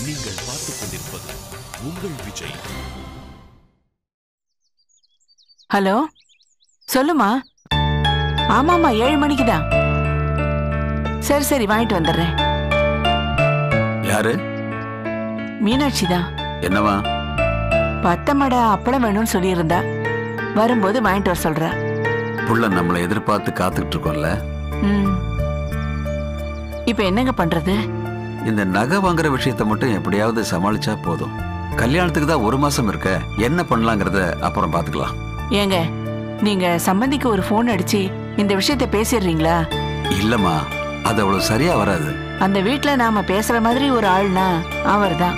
நீங்கள் பார்த்துக் கொண்டிருப்பது உங்கள் விஜய். ஹலோ, சொல்லுமா. ஆமாமா, 7 மணிக்கு தான். சரி சரி, வாங்கிட்டு வந்துடுறேன். யாரு? மீனாட்சி தான். என்னவா? 10 மடை அப்பளம் வேணும்னு சொல்லியிருந்தா, வரும்போது வாங்கிட்டு வர சொல்ற. புள்ள நம்மளை எதிர்பார்த்து காத்துக்கிட்டு இருக்கோம்ல. இப்ப என்னங்க பண்றது? இந்த நகை வாங்குற விஷயத்த மட்டும் எப்படியாவது சமாளிச்சா போதும். கல்யாணத்துக்கு தான் 1 மாசம் இருக்க. என்ன பண்ணலாங்கிறத அப்புறம் பாத்துக்கலாம். ஏங்க, நீங்க சம்பந்திக்கு ஒரு போன் அடிச்சு இந்த விஷயத்த பேசிடுறீங்களா? இல்லம்மா, அது அவ்வளவு சரியா வராது. அந்த வீட்டுல நாம பேசுற மாதிரி ஒரு ஆள்னா அவர் தான்.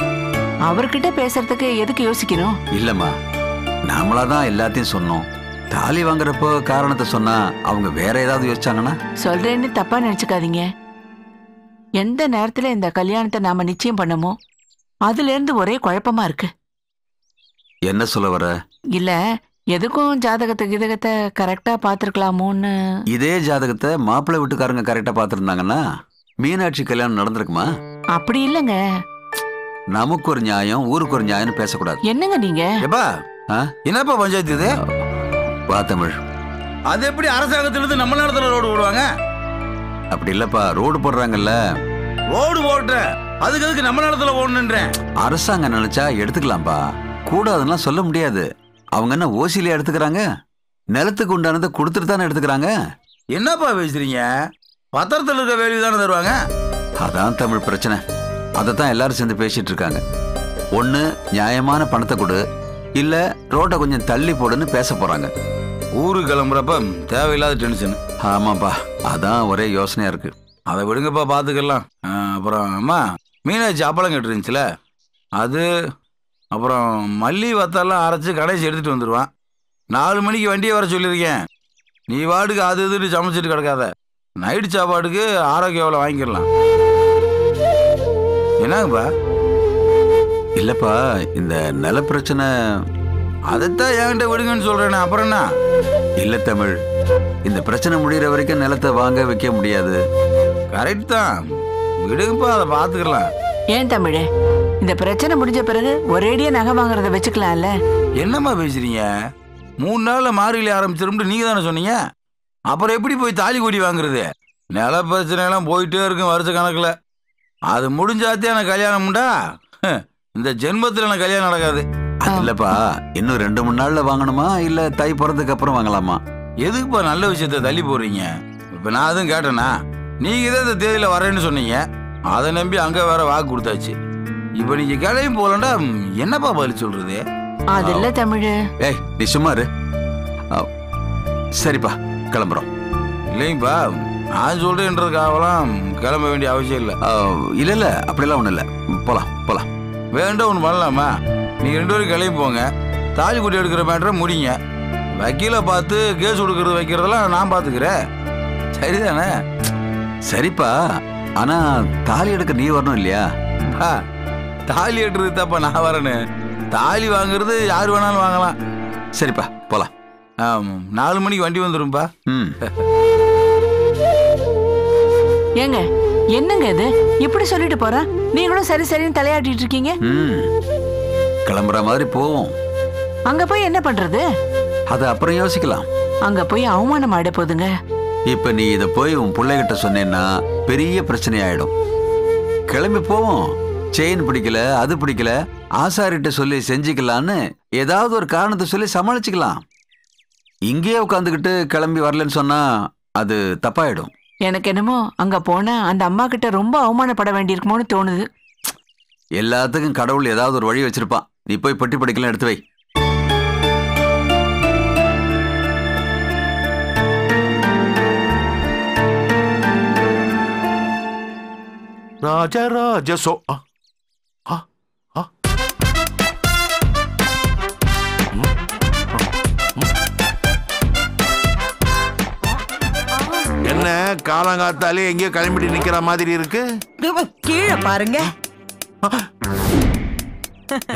அவர்கிட்ட பேசுறதுக்கு எதுக்கு யோசிக்கணும்? இல்லம்மா, நாமளாதான் எல்லாத்தையும் சொன்னோம். தாலி வாங்குறப்போ காரணத்தை சொன்னா அவங்க வேற ஏதாவது யோசிச்சாங்கன்னா? சொல்றேன்னு தப்பா நினைச்சுக்காதீங்க. எந்த நேரத்துல இந்த கல்யாணத்தை நாம நிச்சயம் பண்ணமோ அதுல இருந்து ஒரே குழப்பமா இருக்கு. என்ன சொல்ல வர? இல்ல, எதுக்கும் ஜாதகத்தை கரெக்டா பாத்துருக்கலாமோன்னு. இதே ஜாதகத்தை மாப்பிள்ளை வீட்டுக்காரங்க கரெக்டா பாத்துருந்தாங்கன்னா மீனாட்சி கல்யாணம் நடந்திருக்குமா? அப்படி இல்லங்க. நமக்கு ஒரு நியாயம், ஊருக்கு ஒரு நியாயம் பேசக்கூடாது. என்னங்க நீங்க? என்னப்பா பஞ்சாயத்து இது? வா தமிழ். அது எப்படி அரசாங்கத்திலிருந்து நம்ம நேரத்துல ரோடு போடுவாங்க? அப்படி இல்லப்பா, ரோடு போடுறாங்கல்ல. ரோடு போட்ட அதுக்கு அதுக்கு நம்ம நேரத்துல ஓடணுன்றேன். அரசாங்கம் நினைச்சா எடுத்துக்கலாம்பா, கூடாதுன்னா சொல்ல முடியாது. அவங்க என்ன ஓசிலியா எடுத்துக்கிறாங்க? நிலத்துக்கு உண்டானதை கொடுத்துட்டு தானே எடுத்துக்கிறாங்க. என்னப்பா பேசுறீங்க? பத்திரத்தில் இருக்க வேல்யூ தானே தருவாங்க. அதான் தமிழ் பிரச்சனை. அதைத்தான் எல்லாரும் சேர்ந்து பேசிட்டு இருக்காங்க. ஒண்ணு நியாயமான பணத்தை கொடு, இல்ல ரோட்டை கொஞ்சம் தள்ளி போடுன்னு பேச போறாங்க. ஊருக்கு கிளம்புறப்ப தேவையில்லாத டென்ஷன். ஆமாப்பா, அதான் ஒரே யோசனையா இருக்கு. அதை விடுங்கப்பா, பாத்துக்கலாம். அப்புறம் அம்மா, மீனாட்சி அப்பளம் கேட்டுருந்துச்சுல, அது அப்புறம் மல்லி வத்தெல்லாம் அரைச்சி கடைசி எடுத்துட்டு வந்துடுவான். 4 மணிக்கு வண்டியை வர சொல்லியிருக்கேன். நீ வாட்டுக்கு அது இதுன்னு சமைச்சிட்டு கிடக்காத. நைட்டு சாப்பாடுக்கு ஆரோக்கியாவில் வாங்கிடலாம். என்னங்கப்பா? இல்லப்பா, இந்த நில பிரச்சனை. அதைத்தான் என்கிட்ட விடுங்கன்னு சொல்றேனே, அப்புறம் என்ன? இல்ல தமிழ், இந்த பிரச்சனை முடிகிற வரைக்கும் நிலத்தை வாங்க வைக்க முடியாது. கரெக்ட் தான், விடுங்கப்பா, அதை பார்த்துக்கலாம். ஏன் தமிழே, இந்த பிரச்சனை முடிஞ்ச பிறகு ஒரேடியா நகை வாங்குறத வச்சுக்கலாம்ல? என்னம்மா பேசுறீங்க? 3 நாள்ல மாறிலி ஆரம்பிச்சிரும்னு நீங்க தானே சொன்னீங்க. அப்புறம் எப்படி போய் தாலி கொடி வாங்குறது? நில பிரச்சனை எல்லாம் போயிட்டே இருக்கும் வருஷ கணக்குல. அது முடிஞ்சாத்தே எனக்கு கல்யாணம் உண்டா? இந்த ஜென்மத்தில் எனக்கு கல்யாணம் நடக்காது. அது இல்லப்பா, இன்னும் 2-3 நாள்ல வாங்கணுமா, இல்ல தை பிறந்ததுக்கு அப்புறம் வாங்கலாமா? எதுக்குப்பா நல்ல விஷயத்த தள்ளி போடுறீங்க? இப்ப நான் அதுவும் கேட்டேனா? நீங்க தான் இந்த தேதியில வரேன்னு சொன்னீங்க. அதை நம்பி அங்க வேற வாக்கு கொடுத்தாச்சு. இப்ப நீங்க கிளம்பி போலண்டா என்னப்பா பதில் சொல்றது? அது இல்ல தமிழ். ஏய், நீ சும்மா இரு. சரிப்பா, கிளம்புறோம். இல்லைங்கப்பா, நான் சொல்றேன்றதுக்காகலாம் கிளம்ப வேண்டிய அவசியம் இல்லை. இல்ல இல்ல, அப்படிலாம் ஒண்ணும் இல்ல. போலாம் போலாம். வேண்டாம், ஒன்று பண்ணலாமா? நீங்க 2 பேரும் கிளம்பி போங்க. தாலி குட்டி எடுக்கிற மேட்டரை முடிங்க. வக்கீல பார்த்து கேஸ் கொடுக்கறது வைக்கிறதெல்லாம் நான் பாத்துக்கிறேன். சரிதானே? சரிப்பா, ஆனா தாலி எடுக்க நீ வரணும் இல்லையா? தாலி எடுக்கிறது தப்பா நான் வரேன்னு? தாலி வாங்குறது யாரு வேணாலும் வாங்கலாம். சரிப்பா, போலாம். 4 மணிக்கு வண்டி வந்துரும்பா. ஏங்க, என்னங்க இது இப்படி சொல்லிட்டு போறா? நீங்களும் சரி சரின்னு தலையாட்டிட்டு இருக்கீங்க. கிளம்புற மாதிரி போவோம். அங்க போய் என்ன பண்றது? அது அப்புறம் யோசிக்கலாம். அங்க போய் அவமானம் ஆயிட போதுங்க. இப்ப நீ இத போய் உன் பிள்ளைகிட்ட சொன்னேன்னா பெரிய பிரச்சனை ஆயிடும். கிளம்பி போவோம். செயின் பிடிக்கல, அது பிடிக்கல, ஆசாரிட்ட சொல்லி செஞ்சுக்கலான்னு ஏதாவது ஒரு காரணத்தை சொல்லி சமாளிச்சுக்கலாம். இங்கேயே உட்காந்துக்கிட்டு கிளம்பி வரலன்னு சொன்னா அது தப்பாயிடும். எனக்கு என்னமோ அங்க போனா அந்த அம்மா கிட்ட ரொம்ப அவமானப்பட வேண்டியிருக்குமோன்னு தோணுது. எல்லாத்துக்கும் கடவுள் ஏதாவது ஒரு வழி வச்சிருப்பான். நீ போய் பெட்டி படிக்கலாம் எடுத்து வை. ராஜராஜ சோ என்ன காலங்காத்தாலே எங்கேயோ கிளம்பிட்டு நிக்கிற மாதிரி இருக்கு. கீழே பாருங்க.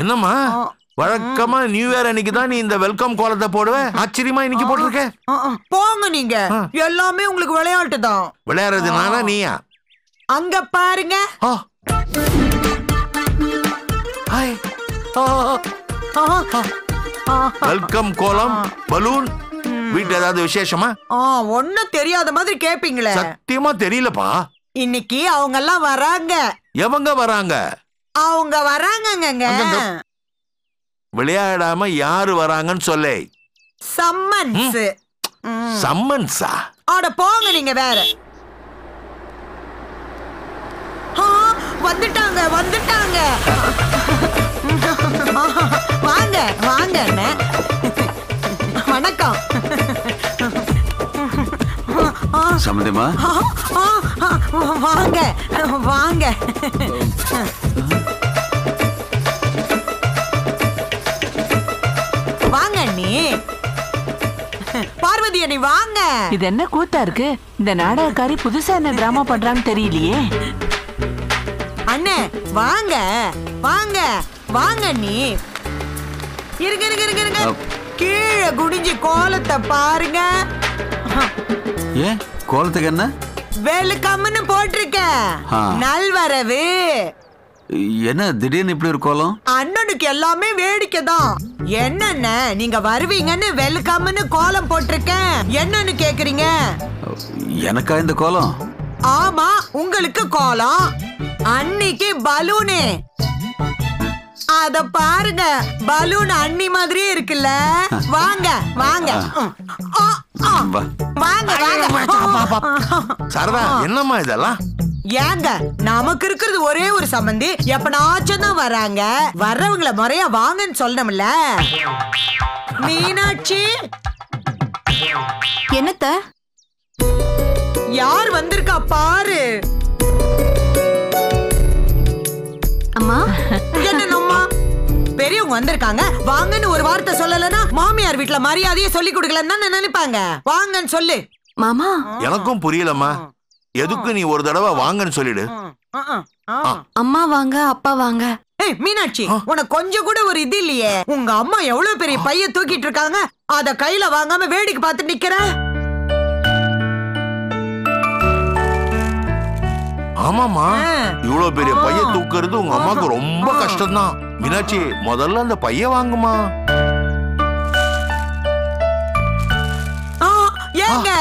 என்னம்மா, வழக்கமா நியூ இயர் அன்னைக்கு தான் நீ இந்த வெல்கம் கோலத்தை போடுவ. ஆச்சரியமா இன்னைக்கு போட்டிருக்க. போங்க, நீங்க எல்லாமே உங்களுக்கு விளையாட்டு தான். விளையாடுறது நானா நீயா? அங்க பாருங்க. வெல்கம் கோலம் பலூன் வீட்டுல ஏதாவது விசேஷமா? ஒன்னும் தெரியாத மாதிரி கேப்பீங்களே. சத்தியமா தெரியலப்பா. இன்னைக்கு அவங்க எல்லாம் வராங்க. எவங்க வராங்க? அவங்க வராங்கங்க. விளையாடாம யாரு வராங்கன்னு சொல்லே. சம்மன்ஸ். சம்மன்ஸா? அட போங்க நீங்க வேற. வந்துட்டாங்க வந்துட்டாங்க. வாங்க வாங்க. வணக்கம். சம்மதிமா வாங்க வாங்க. வாங்க அண்ணி. பார்வதி அண்ணி வாங்க. இது என்ன கூத்தா இருக்கு? இந்த நாடகக்காரி புதுசா என்ன டிராமா பண்றான்னு தெரியலையே. அண்ணே வாங்க வாங்க வாங்க அண்ணி. இருங்க இருங்க இருங்க இருங்க. கீழே குடிஞ்சு கோலத்தை பாருங்க. ஏன் கோலத்துக்கு என்ன? வெல்கம்னு போட்டிருக்க. நல்வரவு. என்ன திடீர்னு இப்படி ஒரு கோலம்? அண்ணனுக்கு எல்லாமே வேடிக்கை தான். என்னென்ன நீங்க வருவீங்கன்னு வெல்கம்னு கோலம் போட்டிருக்கேன். என்னன்னு கேக்குறீங்க? எனக்கா இந்த கோலம்? ஆமா உங்களுக்கு கோலம். அன்னிக்கு பலூனு. அத பாருங்க, பலூன் அண்ணி மாதிரியே இருக்குல்ல. வாங்க வாங்க வாங்க வாங்க. சரதா என்னம்மா இதெல்லாம்? ஏங்க நமக்கு இருக்கிறது ஒரே ஒரு சம்பந்தி. எப்பனாச்சும் தான் வராங்க. வர்றவங்கள முறையா வாங்கன்னு சொல்லணும்ல. மீனாட்சி என்னத்த? யார் வந்திருக்கா பாரு. அம்மா என்னம்மா பெரியவங்க வந்திருக்காங்க வாங்கன்னு ஒரு வார்த்தை சொல்லலன்னா மாமியார் வீட்டுல மரியாதையை சொல்லி கொடுக்கலன்னு நினைப்பாங்க. வாங்கன்னு சொல்லு. மாமா எனக்கும் புரியலம்மா. எதுக்கு நீ ஒரு தடவை வாங்கன்னு சொல்லிடு. அம்மா வாங்க அப்பா வாங்க. மீனாட்சி உனக்கு கொஞ்சம் கூட ஒரு இது இல்லையே. உங்க அம்மா எவ்வளவு பெரிய பைய தூக்கிட்டு இருக்காங்க, அத கையில வாங்காம வேடிக்கை பார்த்து நிக்கிற. ஆமாமா, இவ்வளவு பெரிய பைய தூக்குறது உங்க அம்மாக்கு ரொம்ப கஷ்டம் தான். மீனாட்சி முதல்ல அந்த பைய வாங்குமா. ஏங்க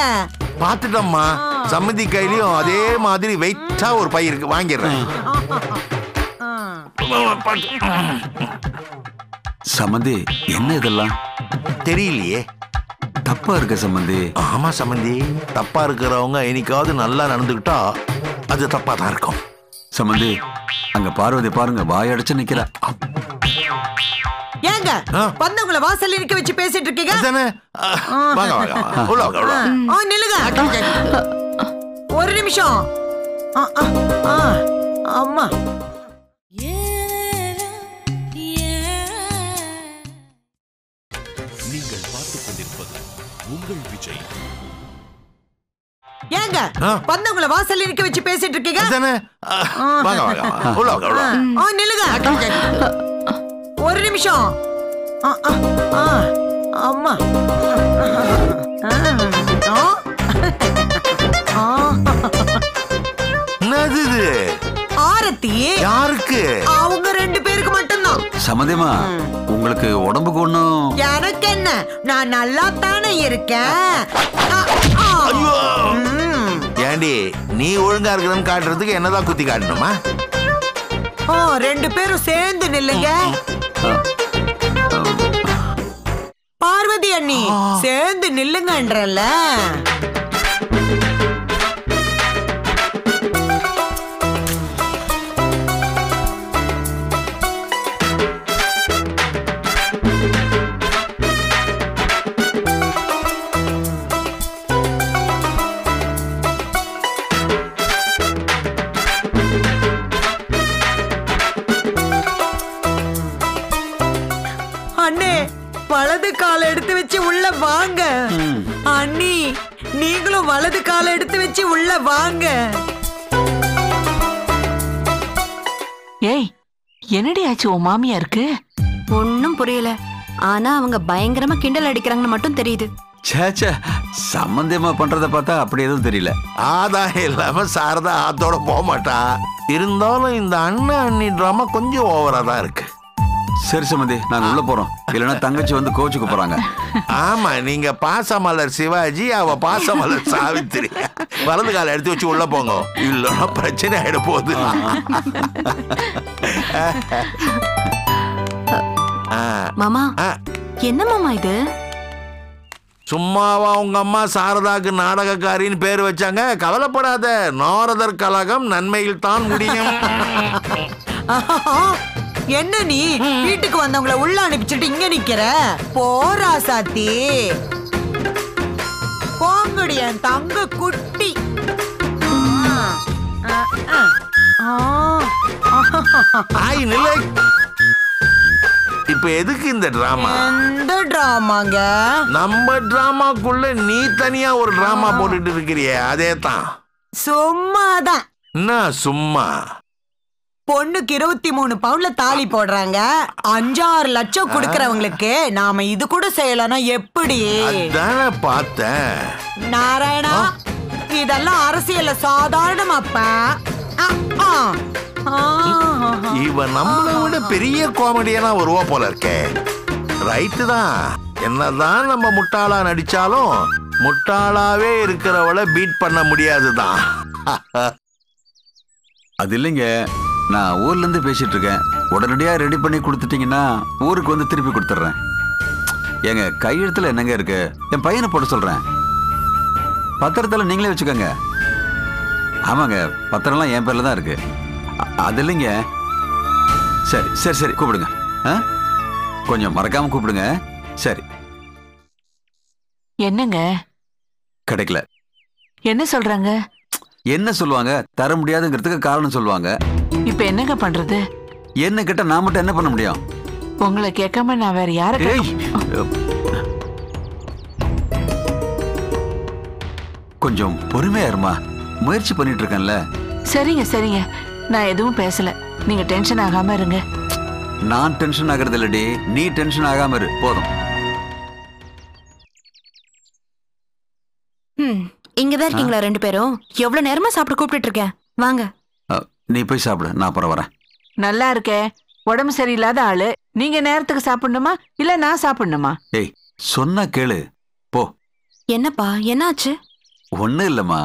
பாத்துட்டம்மா, சம்மதி கையிலயும் அதே மாதிரி வெயிட்டா ஒரு பை இருக்கு, வாங்கிடுறேன். சம்மந்தி என்ன இதெல்லாம்? தெரியலையே. தப்பா இருக்க சம்மந்தி. ஆமா சம்மந்தி, தப்பா இருக்கிறவங்க என்னைக்காவது நல்லா நடந்துக்கிட்டா அது தப்பா தான் இருக்கும். சம்மந்தி அங்க பார்வதி பாருங்க, வாயடைச்சு நிக்கிறா. ஏங்க வந்தவங்கள வாசல்ல நிக்க வச்சு பேசிட்டு இருக்கீங்க? வாங்க வாங்க உள்ள வாங்க. நில்லுங்க ஒரு நிமிஷம். அம்மா நீங்கள் பார்த்துக் கொண்டிருப்பது உங்கள் விஜய். ஏங்க வந்தவங்கள வாசல்ல நிக்க வச்சு பேசிட்டு இருக்கீங்க? வாங்க வாங்க உள்ள வாங்க. நில்லுங்க ஒரு நிமிஷம். அம்மா என்னது இது? ஆரத்தி. யாருக்கு? அவங்க ரெண்டு பேருக்கு மட்டும்தான். சம்மதிமா உங்களுக்கு உடம்புக்கு ஒண்ணும்? எனக்கு என்ன, நான் நல்லா தானே இருக்கேன். ஏண்டி நீ ஒழுங்கா இருக்கிறன்னு காட்டுறதுக்கு என்னதான் குத்தி காட்டணுமா? ரெண்டு பேரும் சேர்ந்து நில்லுங்க. பார்வதி அண்ணி சேர்ந்து நில்லுங்கன்றல. அண்ணே வலது காலை எடுத்து வச்சு உள்ள வாங்க. அண்ணி நீங்களும் வலது காலை எடுத்து வச்சு உள்ள வாங்க. ஏய் என்னடி ஆச்சு உன் மாமியாருக்கு? ஒன்னும் புரியல. ஆனா அவங்க பயங்கரமா கிண்டல் அடிக்கிறாங்கன்னு மட்டும் தெரியுது. சேச்சே, சம்பந்தியமா பண்றத பார்த்தா அப்படி எதுவும் தெரியல. ஆதாயம் இல்லாம சாரதா ஆத்தோட போக மாட்டா. இருந்தாலும் இந்த அண்ணன் அண்ணி டிராமா கொஞ்சம் ஓவரா தான் இருக்கு. சரி சம்பந்தி, நாங்க உள்ள போறோம். இல்லைன்னா தங்கச்சி வந்து கோச்சுக்கு போறாங்க. ஆமா, நீங்க பாசமலர் சிவாஜி, அவ பாசமலர் சாவித்திரி. வலது கால எடுத்து வச்சு உள்ள போங்க, இல்லைன்னா பிரச்சனை ஆயிட போகுது. மாமா, என்ன மாமா இது? சும்மாவா உங்க அம்மா சாரதாக்கு நாடகக்காரின்னு பேர் வச்சாங்க? கவலைப்படாத, நாரதர் கலகம் நன்மையில் தான் முடியும். என்ன நீ வீட்டுக்கு வந்தவங்கள உள்ள அனுப்பிச்சுட்டு இங்க நிக்கிற? போரா சாத்தி, போங்கடி என் தங்க குட்டி. ஆய் நிலை. இப்ப எதுக்கு இந்த டிராமா? எந்த டிராமாங்க? நம்ம டிராமாக்குள்ள நீ தனியா ஒரு டிராமா போட்டுட்டு இருக்கிறியே, அதே தான். சும்மாதான். என்ன சும்மா? பொண்ணுக்கு 23 பவுன்ல தாலி போடுறாங்க. 5-6 லட்சம் குடுக்கறவங்களுக்கு நாம இது கூட செய்யலன்னா எப்படி? அதான பார்த்தேன். நாராயணா, இதெல்லாம் அரசியல்ல சாதாரணமாப்பா. இவ நம்மளை விட பெரிய காமெடியனா வருவா போல இருக்கே. ரைட்டு தான். என்னதான் நம்ம முட்டாளா நடிச்சாலும் முட்டாளாவே இருக்கிறவளை பீட் பண்ண முடியாதுதான். அது இல்லைங்க, நான் ஊர்ல இருந்து பேசிட்டு இருக்கேன். உடனடியா ரெடி பண்ணி கொடுத்துட்டீங்கன்னா ஊருக்கு வந்து திருப்பி கொடுத்துட்றேன். எங்க கையெழுத்துல என்னங்க இருக்கு? என் பையனை போட சொல்றேன். பத்திரத்துல நீங்களே வச்சுக்கோங்க. ஆமாங்க, பத்திரம்லாம் என் பேர்ல தான் இருக்கு. அது இல்லைங்க. சரி சரி சரி, கூப்பிடுங்க. கொஞ்சம் மறக்காம கூப்பிடுங்க. சரி. என்னங்க கிடைக்கல? என்ன சொல்றாங்க? என்ன சொல்லுவாங்க? தர முடியாதுங்கிறதுக்கு காரணம் சொல்லுவாங்க. இப்ப என்னங்க பண்றது? என்ன கிட்ட நான் மட்டும் என்ன பண்ண முடியும்? உங்களை கேட்காம நான் வேற யார? கொஞ்சம் பொறுமையா இருமா, முயற்சி பண்ணிட்டு இருக்கேன்ல. சரிங்க சரிங்க, நான் எதுவும் பேசல. நீங்க டென்ஷன் ஆகாம இருங்க. நான் டென்ஷன் ஆகிறது இல்லடி, நீ டென்ஷன் ஆகாம இரு போதும். இங்கதான் இருக்கீங்களா ரெண்டு பேரும்? எவ்வளவு நேரமா சாப்பிட கூப்பிட்டு இருக்கேன். வாங்க. நீ போய் சாப்பிடு, நான் அப்புறம் வரேன். நல்லா இருக்கே. உடம்பு சரியில்லாத ஆளு. நீங்க நேரத்துக்கு சாப்பிடணுமா இல்ல நான் சாப்பிடணுமா? ஏய், சொன்னா கேளு, போ. என்னப்பா, என்னாச்சு? ஒண்ணு இல்லம்மா.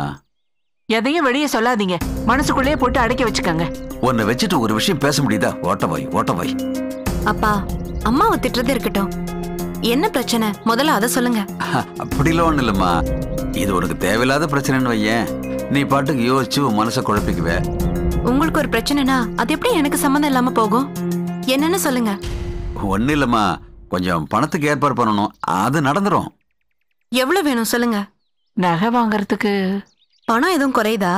எதையும் வெளியே சொல்லாதீங்க, மனசுக்குள்ளேயே போட்டு அடக்கி வச்சுக்கோங்க. உன்னை வச்சுட்டு ஒரு விஷயம் பேச முடியுதா? ஓட்டவாய். அப்பா, அம்மாவை திட்டுறது இருக்கட்டும். என்ன பிரச்சனை முதல்ல அதை சொல்லுங்க. அப்படிலாம் ஒண்ணு இல்லம்மா. இது உனக்கு தேவையில்லாத பிரச்சனைன்னு வையேன். நீ பாட்டுக்கு யோசிச்சு உன் மனசை குழப்பிக்குவே. உங்களுக்கு ஒரு பிரச்சனைனா அது எப்படி எனக்கு சம்மந்தம் இல்லாம போகும்? என்னன்னு சொல்லுங்க. ஒண்ணு இல்லம்மா, கொஞ்சம் பணத்துக்கு ஏற்பாடு பண்ணணும், அது நடந்துரும். எவ்வளவு வேணும் சொல்லுங்க. நகை வாங்கறதுக்கு பணம் எதுவும் குறையுதா?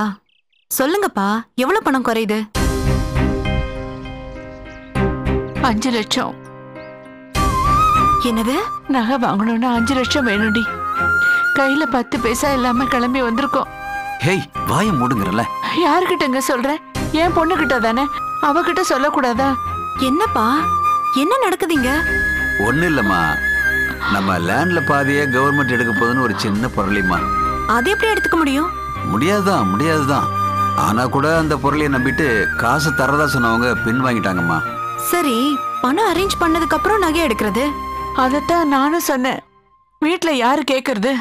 சொல்லுங்கப்பா, எவ்வளவு பணம் குறையுது? 5 லட்சம். என்னது? நகை வாங்கணும்னா 5 லட்சம் வேணும்டி. கையில 10 பைசா இல்லாம கிளம்பி வந்திருக்கோம். ஹேய், வாய மூடுங்கறல. யார்கிட்டங்க சொல்றேன்? என் பொண்ணு கிட்ட தானே, அவகிட்ட சொல்லக்கூடாதா? என்னப்பா, என்ன நடக்குதுங்க? ஒண்ணு இல்லம்மா, நம்ம லேண்ட்ல பாதியே கவர்மெண்ட் எடுக்க போகுதுன்னு ஒரு சின்ன பொருளிமா. அது எப்படி எடுத்துக்க முடியும்? முடியாதுதான். ஆனா கூட அந்த பொருளையை நம்பிட்டு காசு தரதா சொன்னவங்க பின் வாங்கிட்டாங்கம்மா. சரி, பணம் அரேஞ்ச் பண்ணதுக்கு அப்புறம் நகை எடுக்கிறது? அதத்தான் நானும் சொன்னேன். வீட்டுல யாரு கேக்குறது?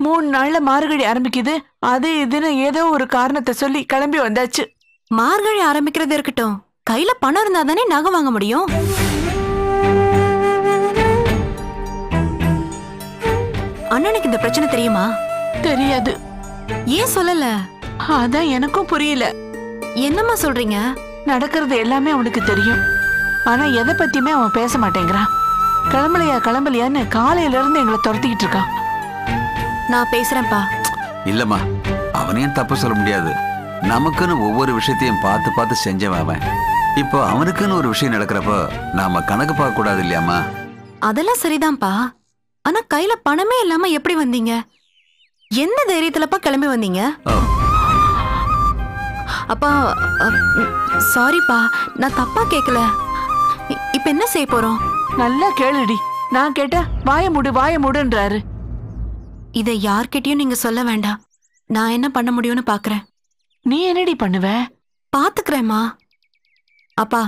3 நாள்ல மார்கழி ஆரம்பிக்குது, அது இதுன்னு ஏதோ ஒரு காரணத்தை சொல்லி கிளம்பி வந்தாச்சு. மார்கழி ஆரம்பிக்கிறது இருக்கட்டும், கையில பணம் இருந்தா தானே நகை வாங்க முடியும். அண்ணனுக்கு இந்த பிரச்சனை தெரியுமா? தெரியாது. ஏன் சொல்லல? அதான் எனக்கும் புரியல. என்னம்மா சொல்றீங்க? நடக்கிறது எல்லாமே அவனுக்கு தெரியும், ஆனா எதை பத்தியுமே அவன் பேச மாட்டேங்கிறான். கிளம்பலையான்னு காலையில இருந்து எங்களை துரத்திக்கிட்டு இருக்கான். நான் பேசுறேன்ப்பா. இல்லம்மா, அவனையும் தப்பு சொல்ல முடியாது. நமக்குன்னு ஒவ்வொரு விஷயத்தையும் பார்த்து செஞ்சவன் அவன். இப்போ அவனுக்குன்னு ஒரு விஷயம் நடக்கிறப்போ நாம கணக்கு பார்க்க கூடாது இல்லையாமா? அதெல்லாம் சரிதான்ப்பா, ஆனா கையில பணமே இல்லாம எப்படி வந்தீங்க? என்ன தைரியத்துலப்பா கிளம்பி வந்தீங்க? அப்பா, சாரிப்பா, நான் தப்பா கேட்கல. இப்ப என்ன செய்ய போறோம்? நல்லா கேளுடி. நான் கேட்டா வாய மூடுன்றாரு. இதை யார்கிட்டயும் நீங்க சொல்ல வேண்டாம். நான் என்ன பண்ண முடியும்னு பாக்குறேன். நீ என்னடி பண்ணுவ? பாத்துக்கிறேம்மா. அப்பா,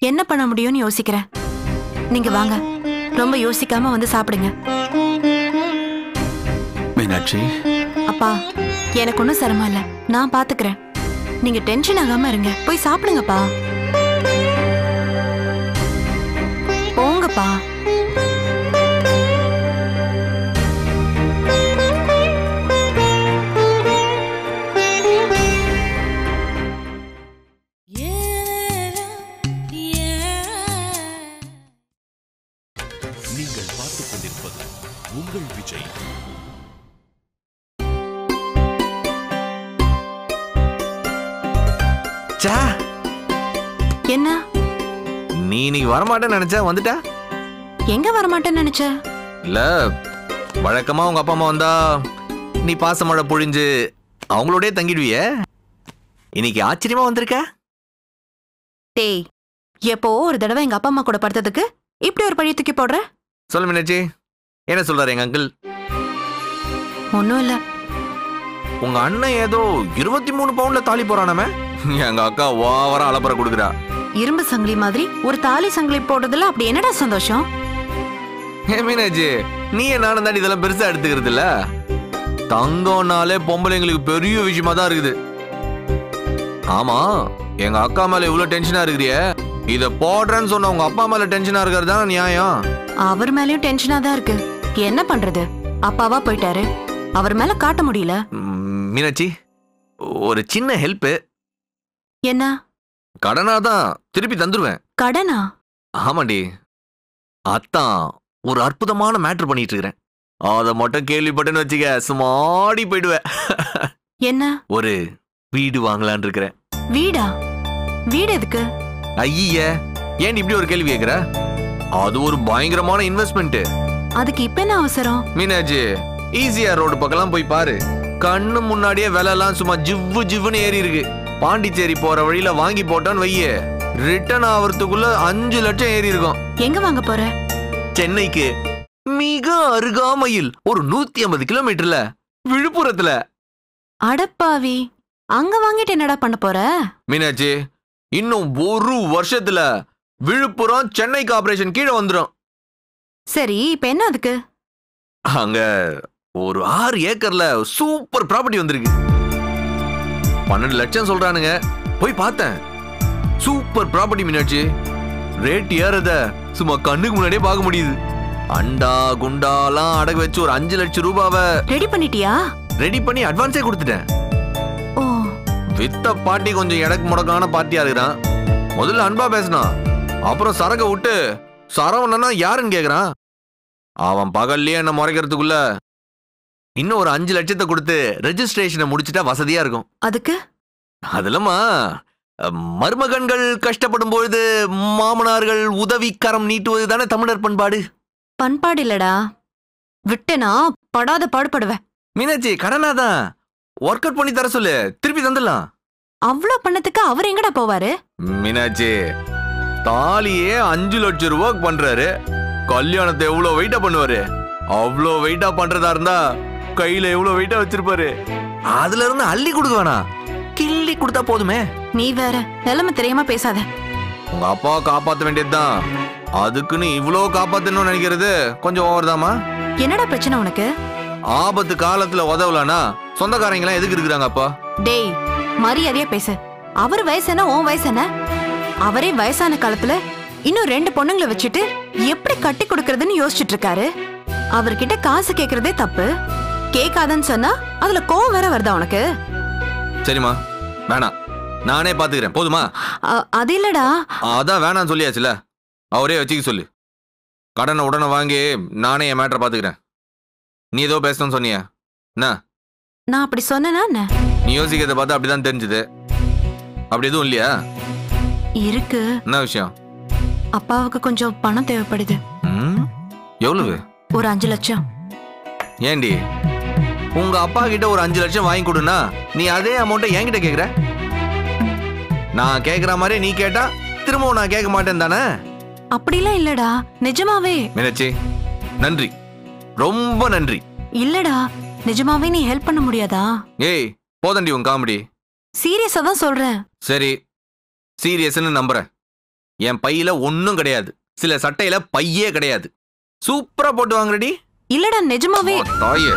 என்ன பண்ண முடியும்னு யோசிக்கிறேன். நீங்க வாங்க, ரொம்ப யோசிக்காம வந்து சாப்பிடுங்க. மீனாட்சி, அப்பா, எனக்கு ஒன்றும் சிரமம் இல்லை, நான் பாத்துக்கிறேன். நீங்க டென்ஷன் ஆகாம இருங்க, போய் சாப்பிடுங்கப்பா. போங்கப்பா. நீங்கள் பார்த்துக் கொண்டிருப்பது உங்கள் விஜய். என்ன நீ இன்னைக்கு வரமாட்டேன்னு நினைச்சா வந்துட்டா? எங்க வரமாட்டேன்னு நினைச்ச? இல்ல, வழக்கமா உங்க அப்பா அம்மா வந்தா நீ பாசமழை பொழிஞ்சு அவங்களோடய தங்கிடுவிய. இன்னைக்கு ஆச்சரியமா வந்திருக்க. டேய், எப்போ ஒரு தடவை எங்க அப்பா அம்மா கூட படுத்ததுக்கு இப்படி ஒரு பழிய தூக்கி போடுற? சொல்லு மீனாட்சி, என்ன சொல்றாரு எங்க அங்கிள்? ஒன்னும் இல்ல. உங்க அண்ணன் ஏதோ 23 பவுண்ட்ல தாலி போறானாமே. எங்க அக்கா ஓவரா அலப்பற கொடுக்குறா. இரும்பு சங்கிலி மாதிரி ஒரு தாலி சங்கிலி போடுறதுல அப்படி என்னடா சந்தோஷம்? மீனாட்சி, நீ நானும் தாண்டி இதெல்லாம் பெருசா எடுத்துக்கிறது இல்ல. தங்கம்னாலே பொம்பளைங்களுக்கு பெரிய விஷயமா தான் இருக்குது. ஆமா, எங்க அக்கா மேல இவ்வளவு டென்ஷனா இருக்கிறிய, இத போடுறேன்னு சொன்ன உங்க அப்பா மேல டென்ஷனா இருக்கிறது தான் நியாயம். அவர் மேலயும் டென்ஷனா தான் இருக்கு. என்ன பண்றது, அப்பாவா போயிட்டாரு, அவர் மேல காட்ட முடியல. மீனாட்சி, ஒரு சின்ன ஹெல்ப். என்ன? கடனா தான் திருப்பி தந்துருவேன். கடனா? ஆமாண்டி, அத்தான் ஒரு அற்புதமான மேட்ரு பண்ணிட்டு இருக்கிறேன். அத மட்டும் கேள்விப்பட்டேன்னு வச்சுக்க, சுமாடி போயிடுவேன். என்ன? ஒரு வீடு வாங்கலான் இருக்கிறேன். வீடா? வீடு எதுக்கு? ஐய, ஏன் இப்படி ஒரு கேள்வி கேக்குற? அது ஒரு பயங்கரமான இன்வெஸ்ட்மெண்ட். அதுக்கு இப்ப என்ன அவசரம்? மீனாட்சி, ஈஸியா ரோடு பக்கம்லாம் போய் பாரு. கண்ணு முன்னாடியே விலைலாம் சும்மா ஜிவ்வு ஜிவ்வுன்னு ஏறி இருக்கு. பாண்டிச்சேரி போற வழியில வாங்கி போட்டான்னு வையே, ரிட்டர்ன் ஆவறதுக்குள்ள 5 லட்சம் ஏறி இருக்கும். எங்க வாங்க போற? சென்னைக்கு மிக அருகாமையில் ஒரு 150 கிலோமீட்டர்ல விழுப்புரத்துல. அடப்பாவி, அங்க வாங்கிட்டு என்னடா பண்ண போற? மீனாட்சி, இன்னும் ஒரு வருஷத்துல விழுப்புரம் சென்னை கார்பரேஷன் கீழே வந்துடும். சரி, இப்ப என்ன அதுக்கு? அங்க ஒரு 6 ஏக்கர்ல சூப்பர் ப்ராப்பர்ட்டி வந்திருக்கு. 12 லட்சம் சொல்றானுங்க. போய் பார்த்தேன். Super property Meenakshi. ரேட் ஏறத சும்மா கண்ணுக்கு முன்னாடியே பார்க்க முடியுது. அண்டா குண்டாலாம் அடகு வச்சு ஒரு 5 லட்சம் ரூபாவை ரெடி பண்ணிட்டியா? ரெடி பண்ணி அட்வான்ஸே கொடுத்துட்டேன். ஓ, வித்த பாட்டி கொஞ்சம் எடக்கு முடக்கான பார்ட்டியா இருக்கிறான். முதல்ல அன்பா பேசினான், அப்புறம் சரக விட்டு சரவணனா யாருன்னு கேக்குறான். அவன் பகல்லையே என்ன முறைக்கிறதுக்குள்ள இன்னும் ஒரு 5 லட்சத்தை கொடுத்து ரெஜிஸ்ட்ரேஷனை முடிச்சுட்டா வசதியா இருக்கும். அதுக்கு? அதுலமா மருமகன்கள் கஷ்டப்படும் பொழுது மாமனார்கள் உதவிக்கரம் நீட்டுவது தானே தமிழர் பண்பாடு. பண்பாடு இல்லடா, விட்டனா படாத பாடுபடுவேன். மீனாட்சி, கடனாதான் ஒர்க் அவுட் பண்ணி தர சொல்லு, திருப்பி தந்துடலாம். அவ்வளோ பண்ணதுக்கு அவர் எங்கடா போவாரு? மீனாட்சி, தாலியே 5 லட்சம் ரூபாய்க்கு பண்றாரு, கல்யாணத்தை எவ்வளவு வெயிட்டா பண்ணுவாரு? அவ்வளோ வெயிட்டா பண்றதா இருந்தா கையில எவ்வளவு வெயிட்டா வச்சிருப்பாரு. அதுல இருந்து அள்ளி கொடுக்க வேணாம், கிள்ளி கொடுத்தா போதுமே. நீ வேற நிலைமை தெரியாம பேசாத. உங்க அப்பா காப்பாத்த வேண்டியதுதான், அதுக்குன்னு இவ்வளோ காப்பாத்தணும்னு நினைக்கிறது கொஞ்சம் ஓவர் தாமா. என்னடா பிரச்சனை உனக்கு? ஆபத்து காலத்துல உதவலானா சொந்தக்காரங்க எல்லாம் எதுக்கு இருக்கிறாங்க அப்பா? டேய், மரியாதையா பேசு. அவர் வயசு என்ன, உன் வயசு என்ன? அவரே வயசான காலத்துல இன்னும் 2 பொண்ணுங்களை வச்சுட்டு எப்படி கட்டி கொடுக்கறதுன்னு யோசிச்சுட்டு இருக்காரு. அவர்கிட்ட காசு கேக்குறதே தப்பு. கேட்காதன்னு சொன்னா அதுல கோவம் வேற வருதா உனக்கு? சரிம்மா, வேணாம், நானே பாத்துக்கிறேன், போதுமா? அது இல்லடா. அதான் வேணான்னு சொல்லியாச்சுல, அவரே வச்சுக்க சொல்லு. கடனை உடனே வாங்கி நானே என் மேட்டரை பாத்துக்கிறேன். நீ ஏதோ பேசணும்னு சொன்னியா? என்ன நான் அப்படி சொன்னேனா என்ன? நீ யோசிக்கிறத பார்த்தா அப்படிதான் தெரிஞ்சுது. அப்படி எதுவும் இல்லையா? இருக்கு. என்ன விஷயம்? அப்பாவுக்கு கொஞ்சம் பணம் தேவைப்படுது. எவ்வளவு? ஒரு 5 லட்சம். ஏண்டி, உங்க அப்பா கிட்ட ஒரு 5 லட்சம் வாங்கி கொடுனா நீ அதே அமௌண்ட்டை என்கிட்ட கேக்குற? நான் கேக்குற மாதிரி நீ கேட்டா திரும்பவும் நான் கேட்க மாட்டேன் தானே? அப்படிலாம் இல்லடா, நிஜமாவே. மீனாட்சி, நன்றி, ரொம்ப நன்றி. இல்லடா, நிஜமாவே நீ ஹெல்ப் பண்ண முடியாதா? ஏய், போதண்டி உன் காமெடி. சீரியஸா தான் சொல்றேன். சரி, சீரியஸ்ன்னு நம்புறேன். என் பையில ஒன்னும் கிடையாது. சில சட்டையில பையே கிடையாது. சூப்பரா போட்டு வாங்குறடி. இல்லடா நிஜமாவே. தாயே.